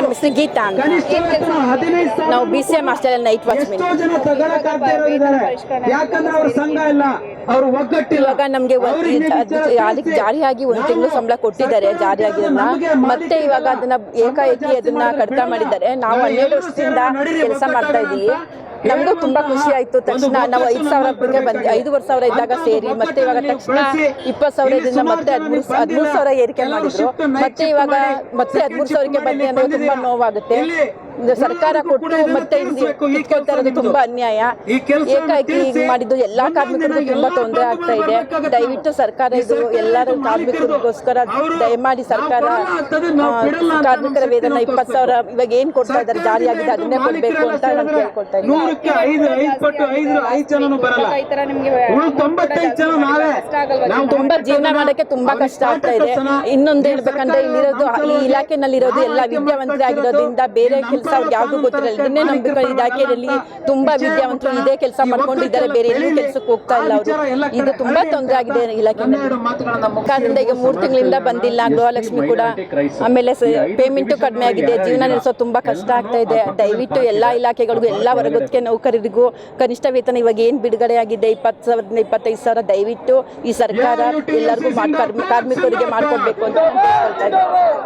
ನಮ್ಮ ಹೆಸರು ಗೀತಾ ಅಂತ. ನಾವು BCM ಹಾಸ್ಟೆಲ್ ನೈಟ್ ವಾಚ್ಮೆನ್. ಇವಾಗ ನಮಗೆ ಅದಕ್ಕೆ ಜಾರಿಯಾಗಿ 1 ತಿಂಗಳು ಸಂಬಳ ಕೊಟ್ಟಿದ್ದಾರೆ ಜಾರಿಯಾಗಿರೋದನ್ನ. ಮತ್ತೆ ಇವಾಗ ಅದನ್ನ ಏಕಾಏಕಿ ಅದನ್ನ ಕಡಿತ ಮಾಡಿದ್ದಾರೆ. ನಾವು 12 ವರ್ಷದಿಂದ ಕೆಲಸ ಮಾಡ್ತಾ ಇದ್ದೀವಿ. ನಮಗೂ ತುಂಬಾ ಖುಷಿ ಆಯ್ತು. ತಕ್ಷಣ ನಾವು 5,000 ಬಂದು 5,500 ಇದ್ದಾಗ ಸೇರಿ ಮತ್ತೆ ಇವಾಗ ತಕ್ಷಣ 20,000ದಿಂದ ಮತ್ತೆ 13,000 ಏರಿಕೆ ಮಾಡಿದ್ರು. ಮತ್ತೆ ಇವಾಗ ಮತ್ತೆ 13,000ಕ್ಕೆ ಬಂದು ಅಂದ್ರೆ ತುಂಬಾ ನೋವಾಗುತ್ತೆ. ಸರ್ಕಾರ ಕೊಟ್ಟು ಮತ್ತೆ ಇಟ್ಕೊಳ್ತಾ ಇರೋದು ತುಂಬಾ ಅನ್ಯಾಯ. ಏಕಾಏಕಿ ಈಗ ಮಾಡಿದ್ದು ಎಲ್ಲಾ ಕಾರ್ಮಿಕರಿಗೂ ತುಂಬಾ ತೊಂದರೆ ಆಗ್ತಾ ಇದೆ. ದಯವಿಟ್ಟು ಸರ್ಕಾರ ಇದು ಎಲ್ಲರ ಕಾರ್ಮಿಕರಿಗೋಸ್ಕರ ದಯಮಾಡಿ ಸರ್ಕಾರ ಕಾರ್ಮಿಕರ ವೇತನ 20,000 ಇವಾಗ ಏನ್ ಕೊಡ್ತಾ ಇದ್ದಾರೆ ಜಾರಿಯಾಗಿದೆ ಅದನ್ನೇ ಕೊಡ್ಬೇಕು ಅಂತ ನಾನು ಕೇಳ್ಕೊಳ್ತಾ ಇದ್ದೀನಿ. ತುಂಬಾ ಜೀವನ ಮಾಡಕ್ಕೆ ತುಂಬಾ ಕಷ್ಟ ಆಗ್ತಾ ಇದೆ. ಇನ್ನೊಂದು ಹೇಳ್ಬೇಕಂದ್ರೆ ಇಲ್ಲಿರೋದು ಈ ಇಲಾಖೆನಲ್ಲಿರೋದು ಎಲ್ಲ ವಿದ್ಯಾವಂತರೇ ಆಗಿರೋದ್ರಿಂದ ಬೇರೆ ಕೆಲಸ ಅವ್ರಿಗೆ ಯಾವ್ದು ಗೊತ್ತಿರಲ್ಲ. ಇದನ್ನೇ ನಂಬಿಕೆ ಇಲಾಖೆಯಲ್ಲಿ ತುಂಬಾ ವಿದ್ಯಾವಂತರು ಇದೇ ಕೆಲಸ ಮಾಡ್ಕೊಂಡಿದ್ದಾರೆ, ಬೇರೆ ಎಲ್ಲೂ ಕೆಲ್ಸಕ್ಕೆ ಹೋಗ್ತಾ ಇಲ್ಲ ಅವರು. ಇದು ತುಂಬಾ ತೊಂದರೆ ಆಗಿದೆ ಇಲಾಖೆಯಲ್ಲಿ. ಈಗ 3 ತಿಂಗಳಿಂದ ಬಂದಿಲ್ಲ ಗೃಹಲಕ್ಷ್ಮಿ ಕೂಡ. ಆಮೇಲೆ ಪೇಮೆಂಟ್ ಕಡಿಮೆ ಆಗಿದೆ. ಜೀವನ ನಡೆಸೋದು ತುಂಬಾ ಕಷ್ಟ ಆಗ್ತಾ ಇದೆ. ದಯವಿಟ್ಟು ಎಲ್ಲಾ ಇಲಾಖೆಗಳಿಗೂ ಎಲ್ಲಾ ವರ್ಗಕ್ಕೆ ನೌಕರರಿಗೂ ಕನಿಷ್ಠ ವೇತನ ಇವಾಗ ಏನ್ ಬಿಡುಗಡೆ ಆಗಿದೆ 20,000 25,000 ದಯವಿಟ್ಟು ಈ ಸರ್ಕಾರ ಎಲ್ಲರಿಗೂ ಕಾರ್ಮಿಕರಿಗೆ ಮಾಡ್ಕೊಡ್ಬೇಕು ಅಂತ ಹೇಳ್ತಾ ಇದ್ದೀನಿ.